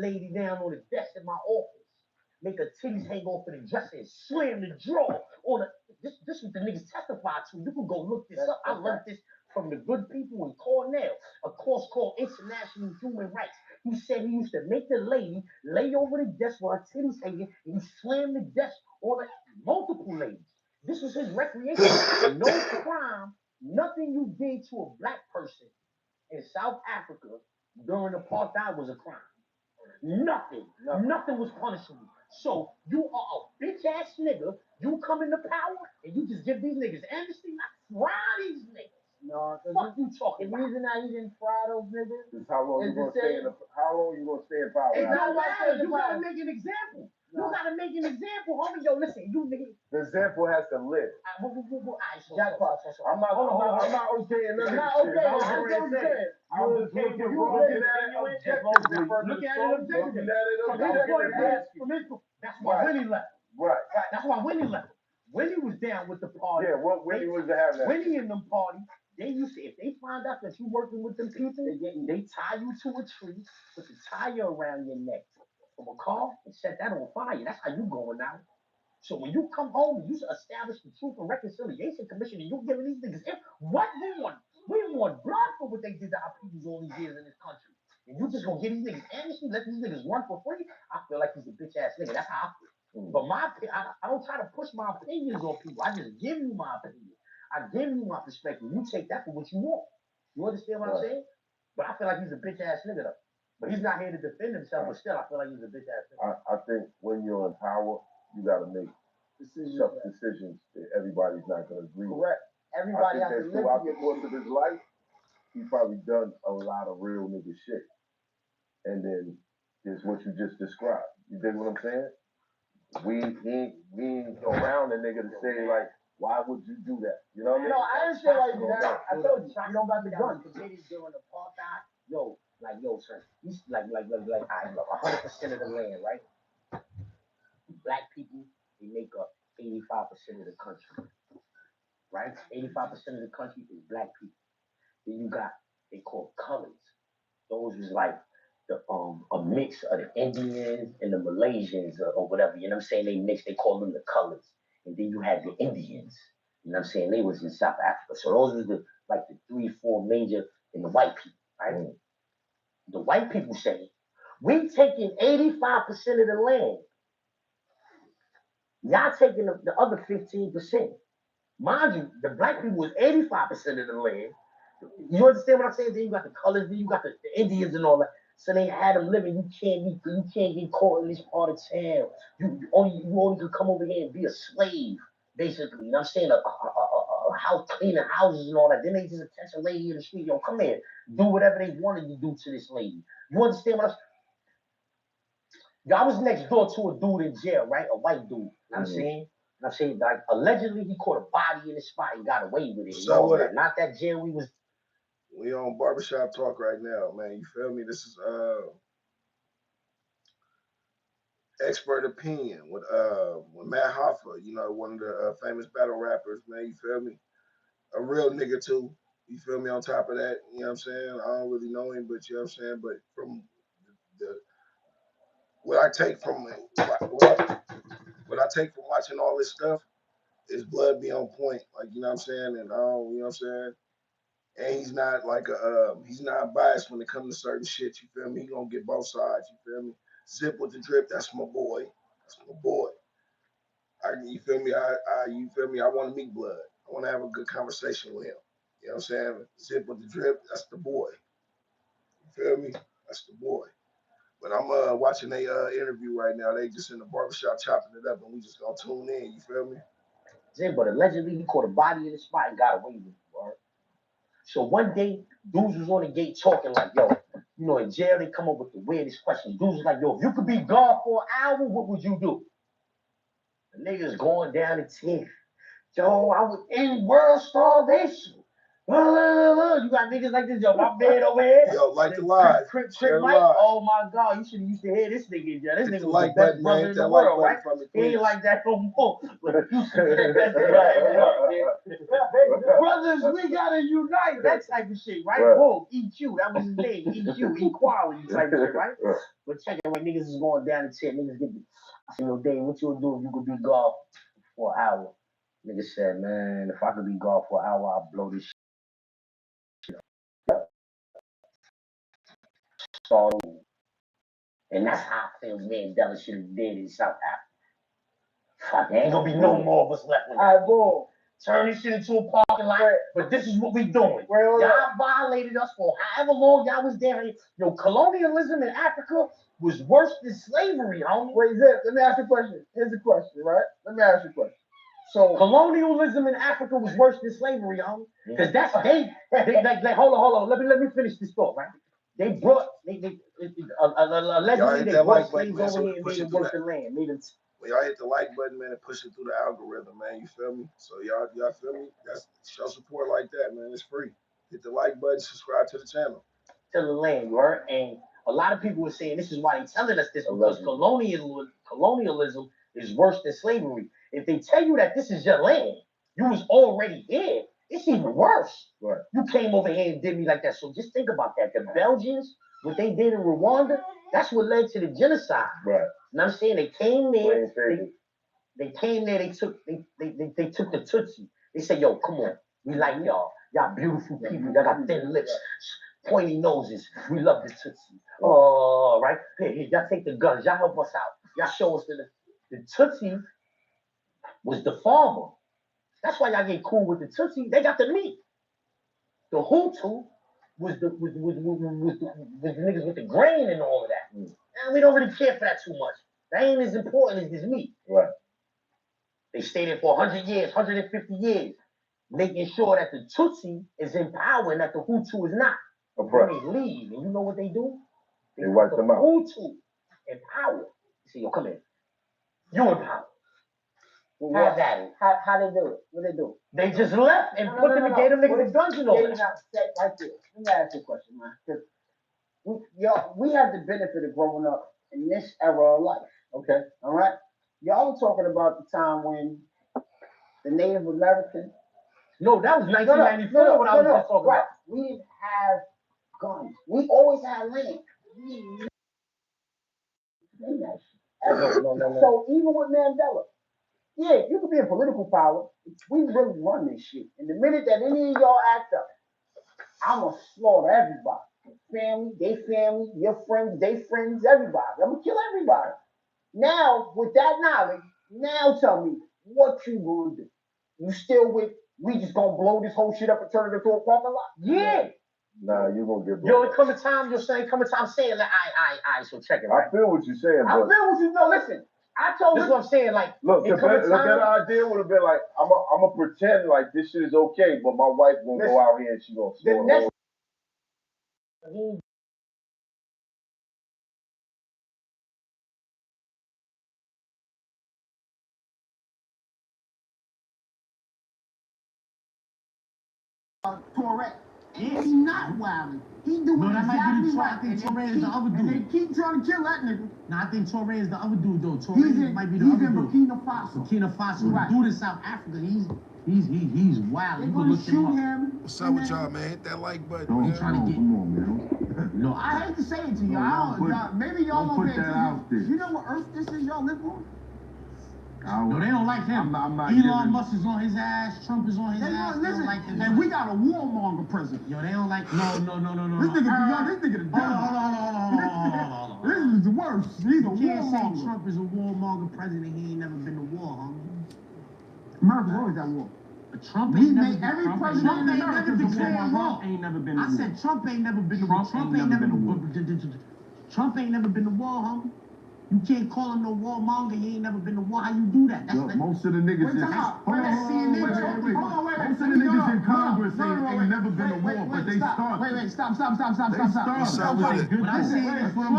lady down on the desk in my office, make her titties hang off of the dresser and slam the drawer on the. This what the niggas testified to. You can go look this up. I learned this from the good people in Cornell, a course called International Human Rights. He said he used to make the lady lay over the desk while her titties hanging, and he slammed the desk on multiple ladies. This was his recreation. No crime, nothing you did to a black person in South Africa during apartheid was a crime. Nothing. Nothing was punishable. So you are a bitch ass nigga. You come into power and you just give these niggas amnesty, not fry these niggas. No, what you talking about? The reason I didn't fry those niggas is how long you gonna stay in power. It don't matter. You gotta make an example. You gotta make an example, homie. Yo, listen, you niggas. The example has to live. Jackpot. I'm not okaying nothing. Not okay. I'm just looking at it objectively. That's why Winnie left. Right. That's why Winnie left. Winnie was down with the party. Yeah, what Winnie was to have that. Winnie in them parties. They used to, if they find out that you working with them people, they tie you to a tree, put the tire around your neck from a car, and set that on fire. That's how you going out. So when you come home and you establish the Truth and Reconciliation Commission and you're giving these niggas, what we want? We want blood for what they did to our people all these years in this country. And you just gonna give these niggas amnesty, let these niggas run for free? I feel like he's a bitch ass nigga. That's how I feel. But I don't try to push my opinions on people. I just give you my opinion. I give you my perspective. You take that for what you want. You understand what I'm saying? But I feel like he's a bitch ass nigga though. But he's not here to defend himself. But still, I feel like he's a bitch ass nigga. I think when you're in power, you gotta make tough decisions that everybody's not gonna agree with. Correct. Everybody has to live throughout the course of his life. He's probably done a lot of real nigga shit. And then there's what you just described. You dig what I'm saying? We ain't around a nigga to say like, why would you do that? You know what I mean? No, I didn't say why you do that. I told you, you don't got the gun. Committed during apartheid. Yo, son, he's like, I love 100% of the land, right? Black people, they make up 85% of the country, right? 85% of the country is black people. Then you got, they call colors. Those is like a mix of the Indians and the Malaysians or whatever. You know what I'm saying? They mix. They call them the colors. And then you had the Indians. You know what I'm saying? They was in South Africa. So those are the 3-4 major in the white people, right? Mm. The white people say, we taking 85% of the land. Y'all taking the other 15%. Mind you, the black people was 85% of the land. You understand what I'm saying? Then you got the colors, then you got the Indians and all that. So they had them living. You can't get caught in this part of town. You only can come over here and be a slave, basically. You know what I'm saying? A house, cleaning houses and all that. Then they just catch a lady in the street. Yo, come here. Do whatever they wanted to do to this lady. You understand what I'm saying? Yo, I was next door to a dude in jail, right? A white dude. You know what I'm saying? I'm saying, like, allegedly he caught a body in the spot and got away with it. So what? Not that jail we was. We on Barbershop Talk right now, man. You feel me? This is expert opinion with Matt Hoffa, you know, one of the famous battle rappers, man. You feel me? A real nigga too. You feel me? On top of that, you know what I'm saying? I don't really know him, but you know what I'm saying. But from what I take from watching all this stuff, his blood be on point, like you know what I'm saying, and I don't, you know what I'm saying. And he's not like he's not biased when it comes to certain shit. You feel me? He gonna get both sides. You feel me? Zip with the drip. That's my boy. That's my boy. You feel me? You feel me? I want to meet Blood. I want to have a good conversation with him. You know what I'm saying? Zip with the drip. That's the boy. You feel me? That's the boy. But I'm watching a interview right now. They just in the barbershop chopping it up, and we just gonna tune in. You feel me? Yeah, but allegedly he caught a body in the spot and got away with it. Right? So one day, dudes was on the gate talking like, yo, you know, in jail they come up with the weirdest questions. Dudes was like, yo, if you could be gone for an hour, what would you do? The niggas going down in tears. Yo, I would end world starvation. You got niggas like this, yo, my bed over here. Yo, like the live. Crip Share Mike. live. Oh my God, you should have used to hear this nigga, yo. This Hit nigga the was like the best button, brother man. in the Like world, right? from me, He ain't please. like that no more. Brothers, we gotta unite. That type of shit, right? Boom, EQ. That was his name. EQ, equality type of shit, right? But check it, when niggas is going down the chair, niggas get the. I said, yo, Dave, what you would do if you could be golf for an hour? Nigga said, man, if I could be golf for an hour, I'll blow this shit. So, and that's how I feel Mandela should have did in South Africa. Fuck, there ain't gonna be no more of us left with that. All right, boom. Turn this shit into a parking lot, but this is what we doing. Y'all violated us for however long y'all was there. Yo, colonialism in Africa was worse than slavery, homie. Wait, Zip, let me ask you a question. Here's the question, right? Let me ask you a question. So colonialism in Africa was worse than slavery, homie. Because that's like hold on. Let me finish this thought, right? They brought allegedly they brought slaves over here and made them work the land, made them. Well, y'all hit the like button, man, and push it through the algorithm, man. You feel me? So y'all feel me? That's show support like that, man. It's free. Hit the like button, subscribe to the channel. To the land, right? And a lot of people were saying this is why they're telling us this because colonialism is worse than slavery. If they tell you that this is your land, you was already here. It's even worse. Right. You came over here and did me like that. So just think about that. The Belgians, what they did in Rwanda, that's what led to the genocide. Right. You know what I'm saying? They came there. They came there. They took the Tutsi. They said, "Yo, come on, we like y'all. Y'all beautiful people. Y'all got thin lips, pointy noses. We love the Tutsi. Oh, right. Here, y'all take the guns. Y'all help us out. Y'all show us the Tutsi was the farmer. That's why y'all get cool with the Tutsi. They got the meat. The Hutu was the niggas with the grain and all of that. And we don't really care for that too much. That ain't as important as this meat. Right. They stayed there for 100 years, 150 years, making sure that the Tutsi is in power and that the Hutu is not. But when they leave, and you know what they do? They wipe them out. Hutu in power. You say, yo, come here. You in power. Well, have at it. How they do it? What they do? They just left and put them and gave them niggas guns and all that. Right there. Let me ask you a question, man. Because we have the benefit of growing up in this era of life. Okay. All right. Y'all were talking about the time when the Native Americans. No, that was 1994 when I was just talking about. We didn't have guns. We always had land. So even with Mandela, yeah, you could be in political power. We really run this shit. And the minute that any of y'all act up, I'm gonna slaughter everybody. Family, your friends, they friends, everybody. I'm gonna kill everybody. Now, with that knowledge, now tell me what you gonna do. You still with, we just gonna blow this whole shit up and turn it into a parking lot? Yeah. Nah, you gonna get blown. Yo, it come a time saying like, I, so check it, right? I feel what you're saying, I feel what you know, listen. I told this is what I'm saying, like, look, the better idea would have been like, I'm gonna pretend like this shit is okay, but my wife gonna go out here and she gonna the next Correct. Yeah. He not wilding. He doing exactly right. I think Torre is the other dude. And they keep trying to kill that nigga. No, I think Torre is the other dude though. Torre might be the other dude. He's in Burkina Faso. Burkina Faso. Right. The dude in South Africa, he's wild. You gonna shoot him. What's up with y'all, man? Hit that like button. Don't try to get. Come on, man. No, I hate to say it to y'all. Maybe y'all won't pay attention. You know what Earth this is y'all live on? No, they don't like him. I'm not Elon Musk is on his ass. Trump is on his ass. Listen, they don't like him. And we got a warmonger president. Yo, they don't like. No. This nigga the devil. Hold on. This is the worst. He's a warmonger. You can't say Trump is a warmonger president. He ain't never been to war, homie. America's always at war. Trump ain't never been every president in America declared war. Ain't never been. I said Trump ain't never been to war. Trump ain't never been to war, homie. You can't call him no warmonger. He ain't never been to war. How you do that? That's like, most of the niggas Most of the niggas in Congress ain't never been to war, but they start. Stop. What I say is Trump.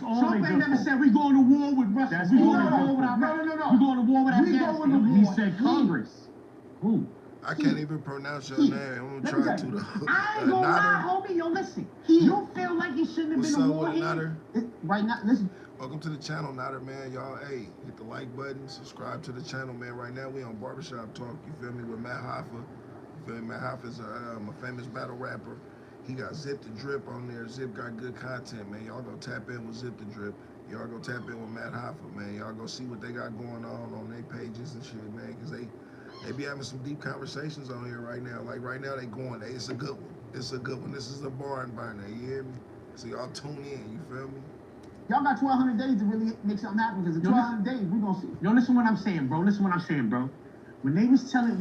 Trump ain't never said we going to war with Russia. We going to war with our. No. We going to war with Afghanistan. He said Congress. Who? I can't even pronounce your name. I'm gonna try to though. I ain't gonna lie, homie. Yo, listen. You feel like you shouldn't have What's been a up war with here? Right now, listen. Welcome to the channel, Nader, man. Y'all, hey, hit the like button, subscribe to the channel, man. Right now, we on Barbershop Talk, you feel me, with Matt Hoffa. You feel me? Matt Hoffa's a famous battle rapper. He got Zip the Drip on there. Zip got good content, man. Y'all go tap in with Zip the Drip. Y'all go tap in with Matt Hoffa, man. Y'all go see what they got going on their pages and shit, man, because they be having some deep conversations on here right now. Like right now, it's a good one. It's a good one. This is a barn burner, you hear me? So y'all tune in, you feel me? Y'all got 1,200 days to really make something happen, because in 1,200 days, we gonna see. Yo, listen what I'm saying, bro. Listen what I'm saying, bro. When they was telling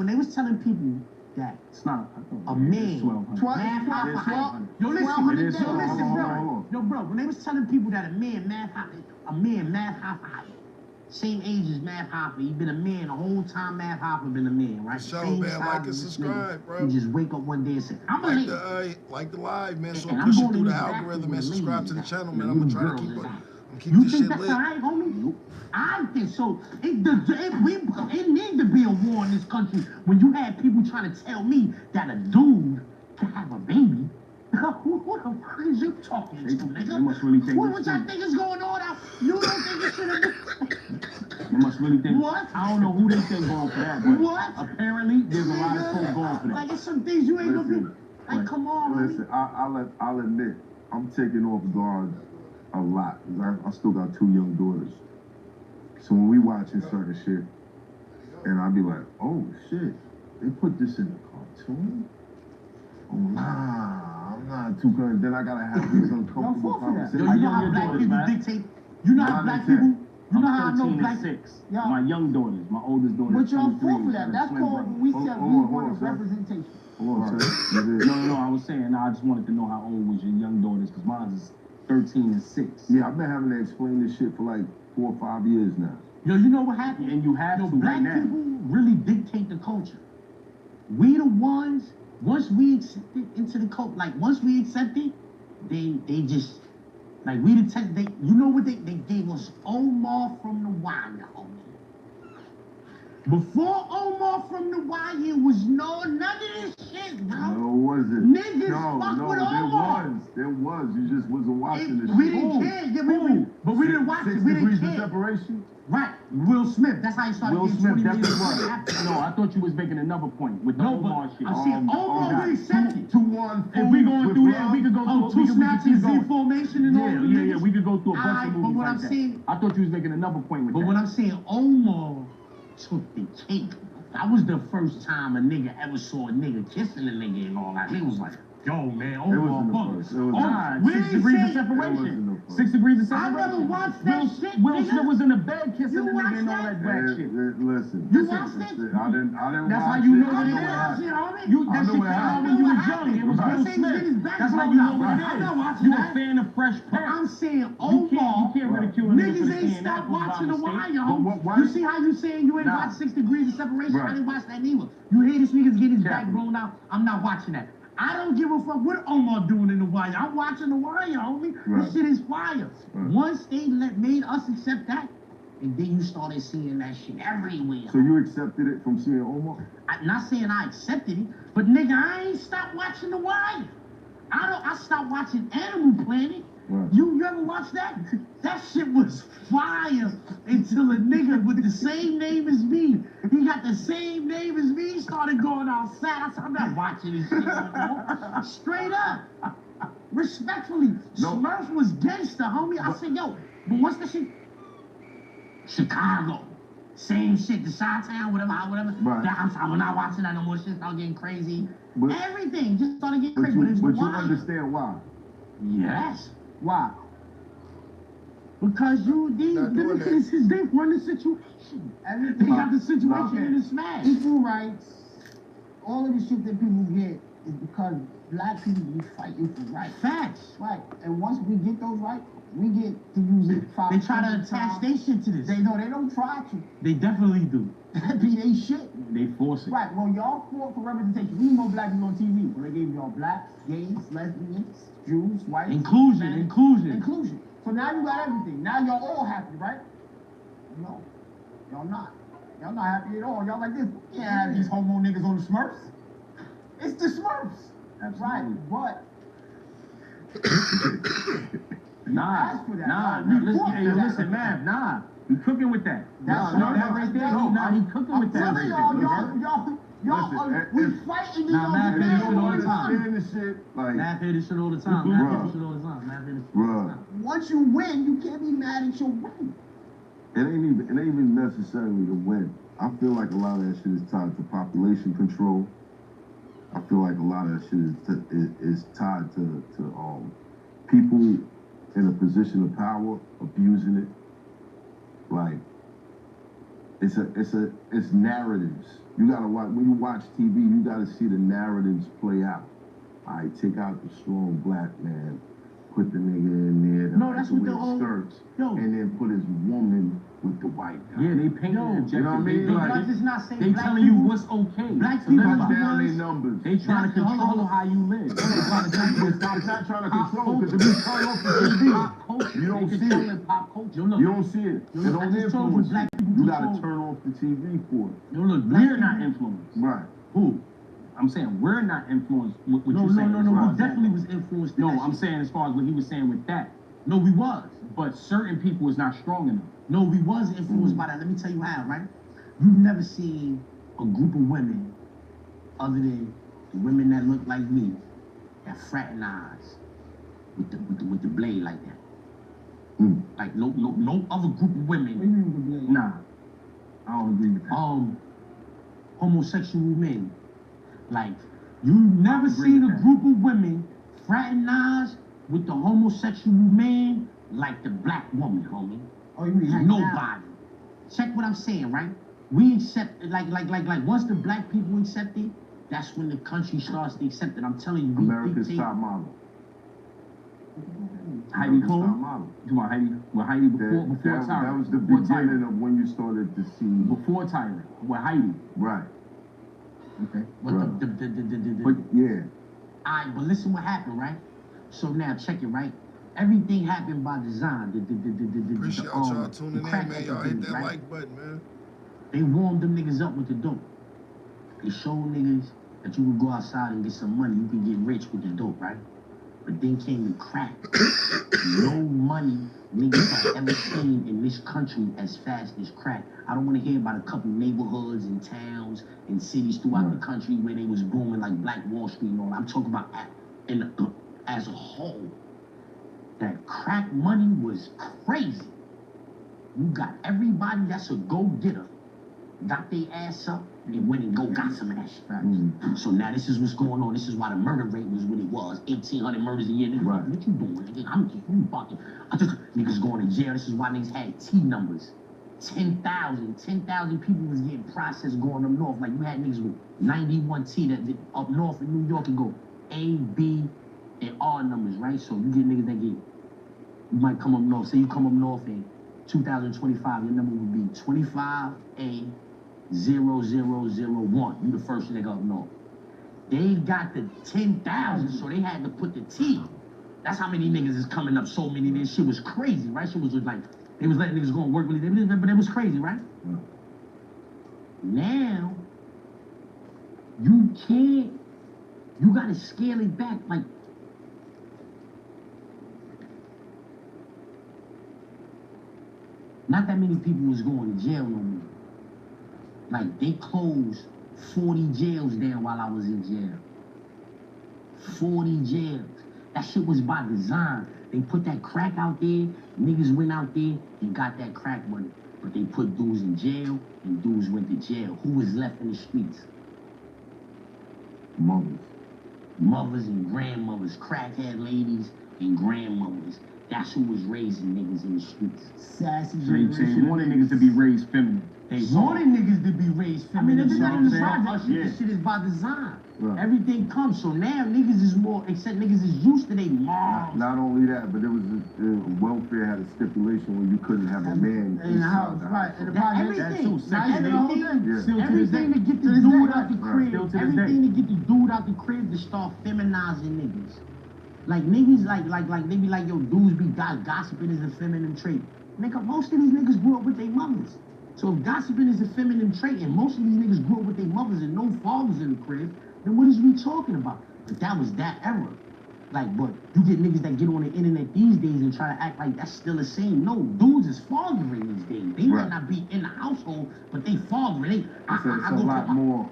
people that it's not a man, yo, listen, bro. Yo, bro, when they was telling people that a man, Math Hoffa, same age as Math Hoffa, he been a man the whole time. Math Hoffa been a man, right? So, man, like and subscribe, bro. You just wake up one day and say, I'm a man. Like the live, man. So push it through the algorithm and subscribe to the channel, man. I'm gonna try to keep this shit lit. You think that's all right, homie? I think so. It need to be a war in this country when you have people trying to tell me that a dude can have a baby. Who the fuck is you talking to, nigga? They must really think what y'all think is going on out? You don't think it should have been... They must really think... What? I don't know who they think going for that, but what? Apparently, there's a lot of folks going for that. Like, it's some things you ain't gonna be... Like, come on, listen, I'll admit, I'm taking off guard a lot, because I still got 2 young daughters. So when we watching certain shit, and I'll be like, oh, shit, they put this in the cartoon? Oh, nah, I'm not too good. Then I gotta have these uncomfortable conversations. Yo, you know how black people dictate? You know how black people? You know how I know black... 6. My young daughters, my oldest daughter. But y'all fought for that. That's called when we said we wanted representation. No, I was saying, I just wanted to know how old was your young daughters, because mine is 13 and 6. Yeah, I've been having to explain this shit for like 4 or 5 years now. Yo, you know what happened? And you have to black right now. People really dictate the culture. We the ones, once we accept it into the culture, like once we accept it, they just, like we detect, you know what they gave us? Omar from the Wire, homie. Before Omar from the Wire was none of this shit, bro. No, was it? Niggas fuck with Omar. There was. You just wasn't watching this We shit. didn't care. Yeah, but we didn't watch it. We didn't care. 6 degrees of separation? Right. Will Smith. That's how he started Will getting Smith, 20 that's million. right. No, I thought you was making another point with the Omar shit. I'm saying Omar, we accepted. 2-1. If we going through that, we could go through... 2 snatches, Z formation and all that. Yeah, we could go through a bunch of movies but what like I'm that. saying... I thought you was making another point with that. But what I'm saying, Omar took the cake. That was the first time a nigga ever saw a nigga kissing a nigga and all that. Nigga was like, yo, man, Omar, fuck. 6 degrees of separation. 6 degrees of separation. I never watched that shit, Will Smith was in the bed kissing the nigga and all that black shit. Listen. You watched it? I didn't That's how you know what it is. That shit came out when you was young. It was Will Smith. That's how you know what it is. You a fan of Fresh Prince. I'm saying Omar, you can't ridicule a nigga niggas ain't stopped watching The Wire, homie. You see how you saying you ain't watched 6 degrees of separation? I didn't watch that neither. You hear this niggas get his back blown out? I'm not watching that. I don't give a fuck what Omar doing in The Wire. I'm watching The Wire, homie. This shit is fire. Once they made us accept that, and then you started seeing that shit everywhere. So you accepted it from seeing Omar? I'm not saying I accepted it, but nigga, I ain't stopped watching The Wire. I stopped watching Animal Planet. You ever watch that? That shit was fire until a nigga with the same name as me, he got the same name as me, started going outside. I said, I'm not watching this shit anymore. Straight up. Respectfully. Smurf was gangster, homie. I said, yo, but what's the shit? Chicago. Same shit, the Chi-Town, whatever. I'm not watching that no more. Shit started getting crazy. Everything just started getting crazy. But you understand why? Yes. Why? Because they run the situation. Everything got the situation in the smash. Equal rights, all of the shit that people get is because black people be fighting for rights. Facts. Right. And once we get those rights, we get to use it 5 They try to attach their shit to this. They don't try to. They definitely do. That be they shit. They force it. Right. Well, y'all fought for representation. We need more black people on TV. Well, they gave y'all blacks, gays, lesbians, Jews, whites. Inclusion. So now you got everything. Now y'all all happy, right? No. Y'all not. Y'all not happy at all. Y'all like this. We can't have these homo niggas on the Smurfs. It's the Smurfs. That's right, but listen, man, nah. He cooking with that. That's right there. He cooking with that. Y'all, we fighting the Math hear this shit all the time. Math hear this shit all the time. Once you win, you can't be mad at your win. It ain't even necessarily to win. I feel like a lot of that shit is tied to population control. I feel like a lot of that shit is tied to people in a position of power abusing it. Like it's narratives. You gotta watch when you watch TV. You gotta see the narratives play out. All right, take out the strong black man, put the nigga in there. No, that's what the skirts, and then put his woman with the white guy. Yeah, they paint it. You know what I mean? Like, just not saying they telling you what's okay. Black people cut down their numbers. They trying to control how you live. Stop not trying to control, because if you turn off the TV, you don't see it. Pop culture. You don't see it. They don't influence you. You gotta turn off the TV for it. No, look, we're not influenced. Right. Who? I'm saying we're not influenced with what you're saying. No, we definitely was influenced. No, I'm saying as far as what he was saying with that. No, we was. But certain people is not strong enough. No, we was influenced by that. Let me tell you how, right? You've never seen a group of women other than the women that look like me that fraternize with the blade like that. Like no other group of women. What do you mean with the blade? Nah, I don't agree with that. Homosexual men. Like, you never seen a group of women fraternize with the homosexual man like the black woman, homie. Oh, you mean nobody. Check what I'm saying, right? We accept, like once the black people accept it, that's when the country starts to accept it. I'm telling you, America's top model. Heidi Klum? Come on, Heidi. Well, Heidi before Tyrant. That was the beginning of when you started to see. Before Tyrant. Well, Heidi. Right. Okay. But but yeah. Alright, but listen what happened, right? So now check it, right? Everything happened by design. Appreciate y'all tuning in, man. Y'all hit that like button, man. They warmed them niggas up with the dope. They showed niggas that you could go outside and get some money. You can get rich with the dope, right? But then came the crack. No money niggas have ever seen in this country as fast as crack. I don't want to hear about a couple neighborhoods and towns and cities throughout the country where they was booming like Black Wall Street and all. I'm talking about as a whole. That crack money was crazy. You got everybody that's a go-getter, got their ass up, and went and got some of that shit. So now this is what's going on. This is why the murder rate was what it was. 1,800 murders a year. Niggas, right. What you doing, nigga? I'm just fucking. Niggas going to jail. This is why niggas had T numbers. 10,000 people was getting processed going up north. Like you had niggas with 91 T that up north in New York and go A, B, and R numbers, right? So you get niggas that get, you might come up north. Say you come up north in 2025, your number would be 25A. 0001. You the first nigga up north. They got the 10,000, so they had to put the T. That's how many niggas is coming up. So many. This shit was crazy, right? Shit was like they was letting niggas go and work with it, but it was crazy, right? Now you can't. You gotta scale it back. Like not that many people was going to jail no more. Like, they closed 40 jails down while I was in jail. 40 jails. That shit was by design. They put that crack out there. Niggas went out there and got that crack money. But they put dudes in jail, and dudes went to jail. Who was left in the streets? Mothers. Mothers and grandmothers. Crackhead ladies and grandmothers. That's who was raising niggas in the streets. Sassy generation. They wanted niggas to be raised feminine. They wanted niggas to be raised feminine. I mean, everybody in the project, this shit is by design. Right. Everything comes. So now niggas is more, except niggas is used to their moms. Not only that, but there was welfare had a stipulation where you couldn't have a man in the house. Right. And the everything to get the dude out the crib. Everything to get the dude out the crib to start feminizing niggas. Like niggas, like they be like, yo, dudes be gossiping is a feminine trait. Nigga, most of these niggas grew up with their mothers. So if gossiping is a feminine trait, and most of these niggas grew up with their mothers and no fathers in the crib, then what is we talking about? But that was that era. Like, but you get niggas that get on the internet these days and try to act like that's still the same. No, dudes is fathering these days. They might not be in the household, but they fathering. It's a lot more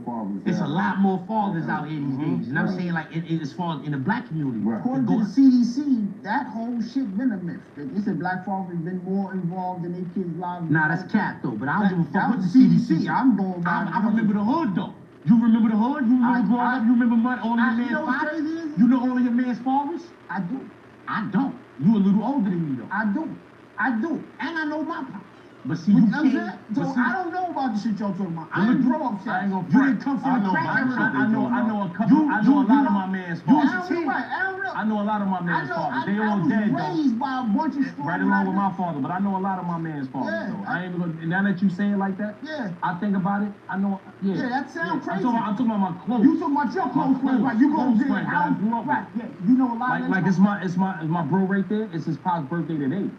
fathers. It's a lot more fathers out here these days. And I'm saying, like, as far as in the black community. According to the CDC, that whole shit been a myth. They said black fathers been more involved in their kids' lives. Nah, that's cap though. But I don't give a fuck That what was the CDC. CDC. I'm going by. I remember the hood though. You remember the hood? You remember growing up? You remember all of your man's fathers? You know all of your man's fathers? I do. I don't. You a little older than me though. I do. And I know my pops. But see, you can't. So I don't know about the shit y'all talking about. I didn't grow up shit. I ain't gonna You didn't come from the crack era. I know a couple. I know a lot of my man's fathers. I know a lot of my man's fathers. They all dead though. I was raised by a bunch of strong right along with my father, but I know a lot of my man's fathers though. I ain't even gonna. Now that you say it like that, I think about it. I know. Yeah, that sounds crazy. I'm talking about my clothes. You talking about your close friends, right? You go to their house, right? Yeah, you know a lot. Like it's my bro right there. It's his pop's birthday today.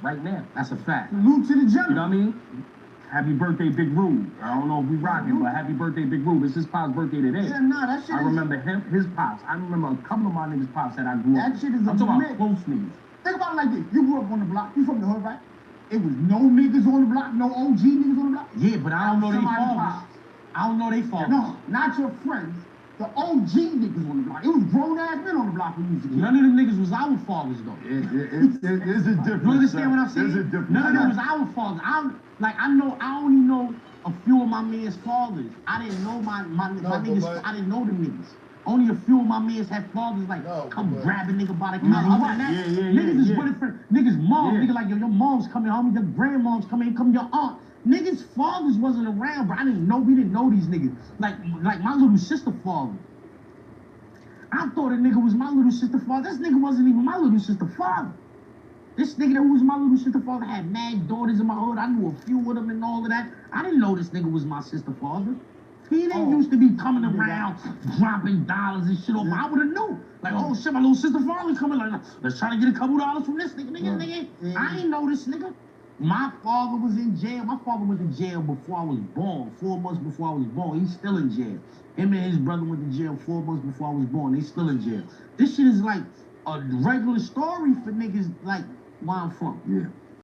Right now. That's a fact. Salute to the general. You know what I mean? Happy birthday, Big Rube. I don't know if we rocking, but happy birthday, Big Rube. It's his pop's birthday today. Yeah, nah, that shit I remember his pops. I remember a couple of my niggas' pops that I grew up with. That shit is I'm talking about close niggas. Think about it like this. You grew up on the block. You from the hood, right? It was no niggas on the block, no OG niggas on the block. Yeah, but I don't know they fathers. I don't know they fathers. No, not your friends. The OG niggas on the block. It was grown ass men on the block when you was a kid. None of them niggas was our fathers though. It's a difference. You understand what I'm saying? There's a difference. None of them was our fathers. I only know a few of my man's fathers. I didn't know my niggas. I didn't know them niggas. Only a few of my mans had fathers like come grab a nigga by the collar. Other than that, niggas is running for niggas' mom. Nigga like yo, your mom's coming, homie. Your grandmom's coming. Come your aunt. Niggas' fathers wasn't around, bro. We didn't know these niggas. Like my little sister father. I thought a nigga was my little sister father. This nigga wasn't even my little sister father. This nigga that was my little sister father had mad daughters in my hood. I knew a few of them and all of that. I didn't know this nigga was my sister father. He didn't used to be coming around dropping dollars and shit off. I would have knew. Like, oh shit, my little sister father coming. Like, let's try to get a couple dollars from this nigga. I ain't know this nigga. My father was in jail. My father went to jail before I was born. 4 months before I was born. He's still in jail. Him and his brother went to jail 4 months before I was born. They still in jail. This shit is like a regular story for niggas like where I'm from. Yeah.